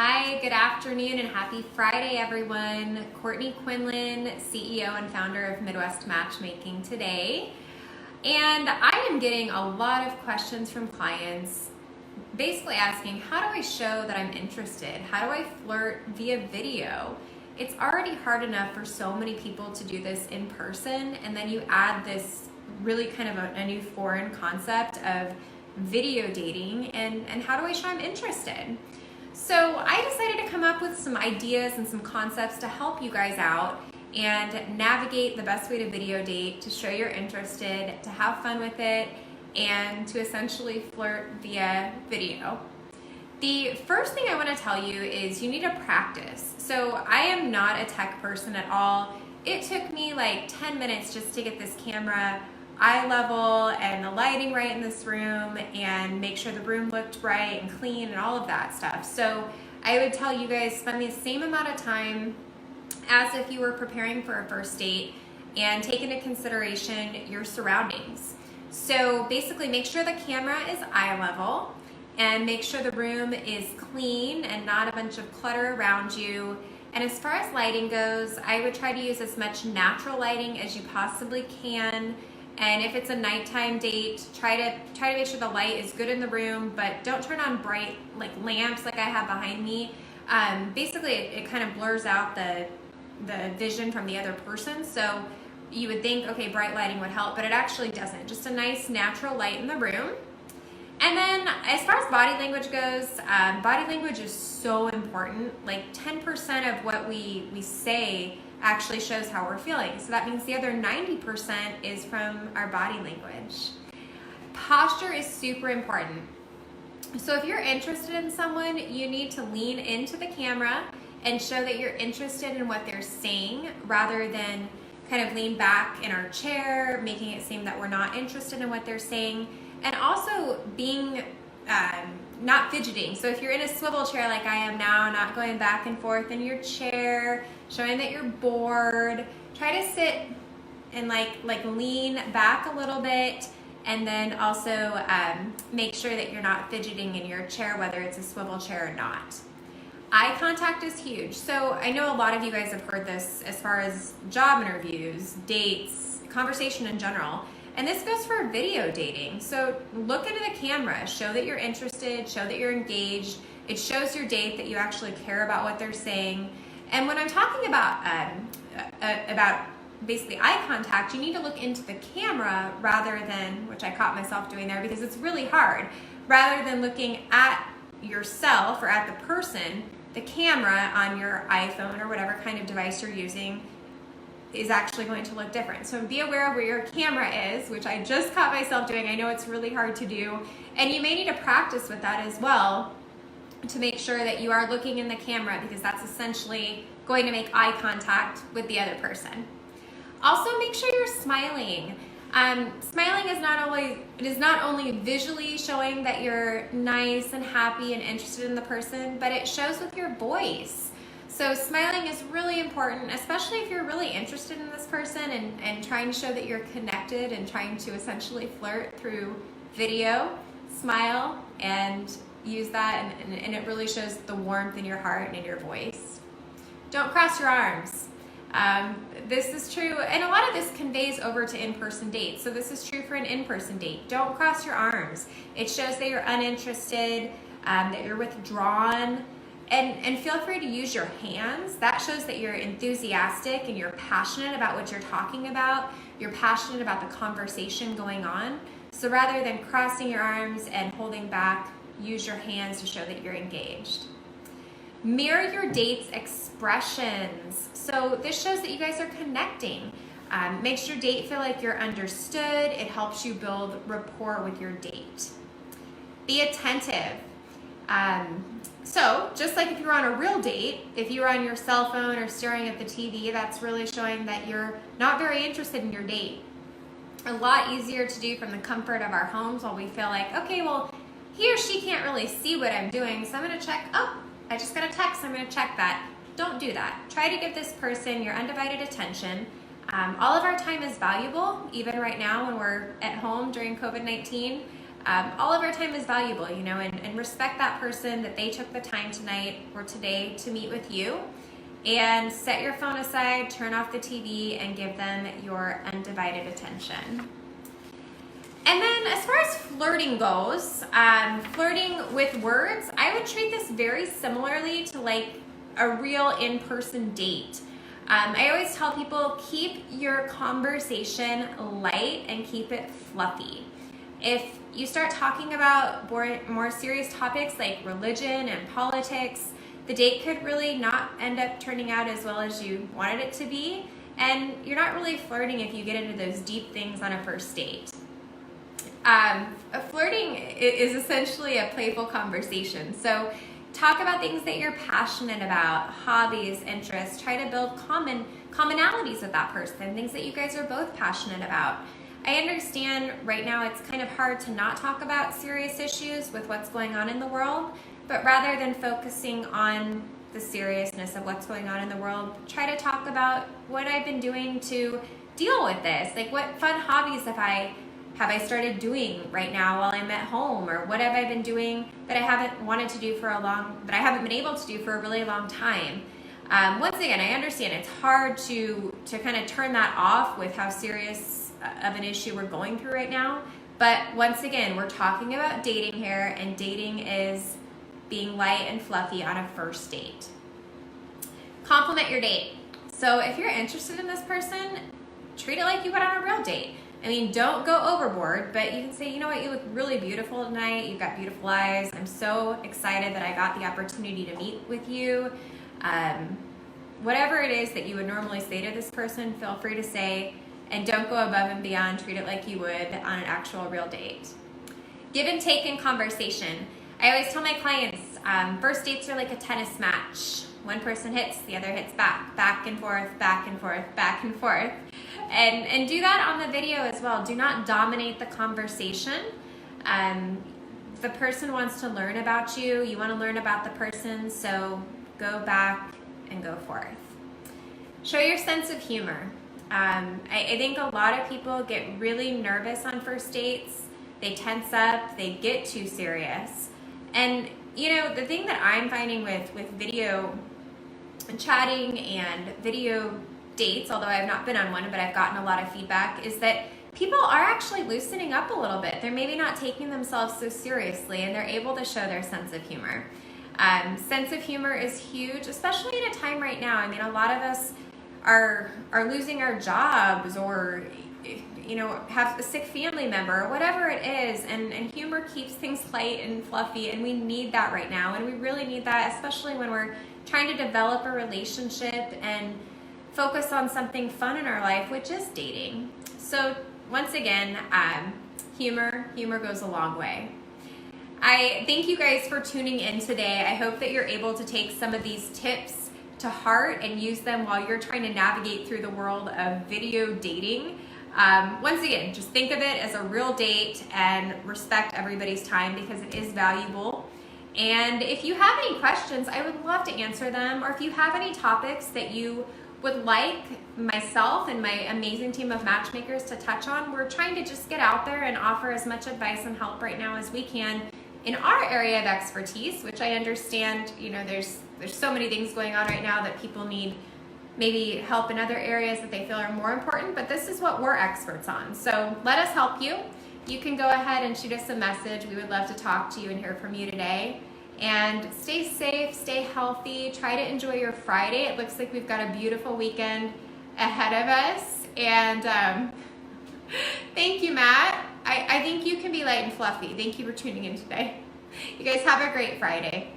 Hi, good afternoon and happy Friday, everyone. Courtney Quinlan, CEO and founder of Midwest Matchmaking today. And I am getting a lot of questions from clients basically asking, how do I show that I'm interested? How do I flirt via video? It's already hard enough for so many people to do this in person, and then you add this really kind of a new foreign concept of video dating, and how do I show I'm interested? So I decided to come up with some ideas and some concepts to help you guys out and navigate the best way to video date, to show you're interested, to have fun with it, and to essentially flirt via video. The first thing I want to tell you is you need to practice. So I am not a tech person at all. It took me like 10 minutes just to get this camera eye level and the lighting right in this room and make sure the room looked bright and clean and all of that stuff. So I would tell you guys, spend the same amount of time as if you were preparing for a first date and take into consideration your surroundings. So basically make sure the camera is eye level and make sure the room is clean and not a bunch of clutter around you. And as far as lighting goes, I would try to use as much natural lighting as you possibly can. And if it's a nighttime date, try to make sure the light is good in the room, but don't turn on bright like lamps like I have behind me. Basically, it kind of blurs out the vision from the other person. So you would think, okay, bright lighting would help, but it actually doesn't. Just a nice natural light in the room. And then as far as body language goes, body language is so important. Like 10% of what we say actually shows how we're feeling. So that means the other 90% is from our body language. Posture is super important. So if you're interested in someone, you need to lean into the camera and show that you're interested in what they're saying rather than kind of lean back in our chair, making it seem that we're not interested in what they're saying. And also being not fidgeting. So if you're in a swivel chair like I am now, not going back and forth in your chair, showing that you're bored, try to sit and like lean back a little bit, and then also make sure that you're not fidgeting in your chair, whether it's a swivel chair or not. Eye contact is huge. So I know a lot of you guys have heard this as far as job interviews, dates, conversation in general. And this goes for video dating. So look into the camera, show that you're interested, show that you're engaged. It shows your date that you actually care about what they're saying. And when I'm talking about basically eye contact, you need to look into the camera rather than, which I caught myself doing there because it's really hard, rather than looking at yourself or at the person. The camera on your iPhone or whatever kind of device you're using is actually going to look different. So be aware of where your camera is, which I just caught myself doing. I know it's really hard to do, and you may need to practice with that as well to make sure that you are looking in the camera, because that's essentially going to make eye contact with the other person. Also, make sure you're smiling. Smiling is not only visually showing that you're nice and happy and interested in the person, but it shows with your voice. So smiling is really important, especially if you're really interested in this person and trying to show that you're connected and trying to essentially flirt through video. Smile and use that, and it really shows the warmth in your heart and in your voice. Don't cross your arms. This is true, and a lot of this conveys over to in-person dates. So this is true for an in-person date. Don't cross your arms. It shows that you're uninterested, that you're withdrawn. And feel free to use your hands. That shows that you're enthusiastic and you're passionate about what you're talking about. You're passionate about the conversation going on. So rather than crossing your arms and holding back, use your hands to show that you're engaged. Mirror your date's expressions. So this shows that you guys are connecting. Makes your date feel like you're understood. It helps you build rapport with your date. Be attentive. So just like if you're on a real date, if you're on your cell phone or staring at the TV, that's really showing that you're not very interested in your date. A lot easier to do from the comfort of our homes while we feel like, okay, well, he or she can't really see what I'm doing, so I'm gonna check, oh, I just got a text, I'm gonna check that. Don't do that. Try to give this person your undivided attention. All of our time is valuable, even right now when we're at home during COVID-19. All of our time is valuable, you know, and respect that person that they took the time tonight or today to meet with you. And set your phone aside, turn off the TV, and give them your undivided attention. And then as far as flirting goes, flirting with words, I would treat this very similarly to like a real in-person date. I always tell people, keep your conversation light and keep it fluffy. If you start talking about more serious topics like religion and politics, the date could really not end up turning out as well as you wanted it to be, and you're not really flirting if you get into those deep things on a first date. Flirting is essentially a playful conversation, so talk about things that you're passionate about, hobbies, interests. Try to build commonalities with that person, things that you guys are both passionate about. I understand right now it's kind of hard to not talk about serious issues with what's going on in the world, but rather than focusing on the seriousness of what's going on in the world, try to talk about what I've been doing to deal with this. Like, what fun hobbies have I started doing right now while I'm at home, or what have I been doing that I haven't wanted to do that I haven't been able to do for a really long time. Once again, I understand it's hard to kind of turn that off with how serious of an issue we're going through right now. But once again, we're talking about dating here, and dating is being light and fluffy on a first date. Compliment your date. So if you're interested in this person, treat it like you went on a real date. I mean, don't go overboard, but you can say, you know what, you look really beautiful tonight. You've got beautiful eyes. I'm so excited that I got the opportunity to meet with you. Whatever it is that you would normally say to this person, feel free to say, and don't go above and beyond. Treat it like you would on an actual real date. Give and take in conversation. I always tell my clients, first dates are like a tennis match. One person hits, the other hits back and forth, back and forth, back and forth. And do that on the video as well. Do not dominate the conversation. The person wants to learn about you. You want to learn about the person, so go back and go forth. Show your sense of humor. I think a lot of people get really nervous on first dates. They tense up, they get too serious. And you know, the thing that I'm finding with video chatting and video dates, although I've not been on one, but I've gotten a lot of feedback, is that people are actually loosening up a little bit. They're maybe not taking themselves so seriously, and they're able to show their sense of humor. Sense of humor is huge, especially in a time right now. I mean, a lot of us are losing our jobs, or you know, have a sick family member, or whatever it is, and humor keeps things light and fluffy, and we need that right now, and we really need that, especially when we're trying to develop a relationship and focus on something fun in our life, which is dating. So once again, humor goes a long way. I thank you guys for tuning in today. I hope that you're able to take some of these tips to heart and use them while you're trying to navigate through the world of video dating. Once again, just think of it as a real date and respect everybody's time, because it is valuable. And if you have any questions, I would love to answer them. Or if you have any topics that you would like myself and my amazing team of matchmakers to touch on, we're trying to just get out there and offer as much advice and help right now as we can in our area of expertise, which I understand, you know, there's so many things going on right now that people need maybe help in other areas that they feel are more important, but this is what we're experts on. So let us help you. You can go ahead and shoot us a message. We would love to talk to you and hear from you today. And stay safe, stay healthy, try to enjoy your Friday. It looks like we've got a beautiful weekend ahead of us. And thank you, Matt. I think you can be light and fluffy. Thank you for tuning in today. You guys have a great Friday.